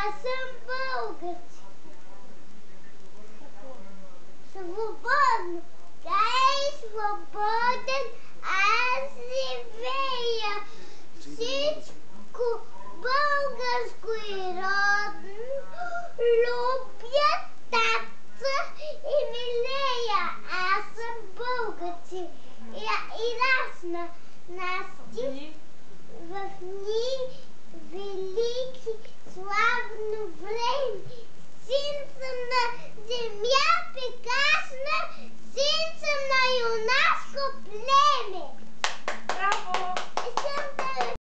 Аз съм български. Свободно. Край свободен. Аз живея. Всичко българско и родно. Любя татца и милея. Аз съм българци. И расна Насти в дни велики, славно време. Син съм на земя прекрасна, син съм на юнашко племе.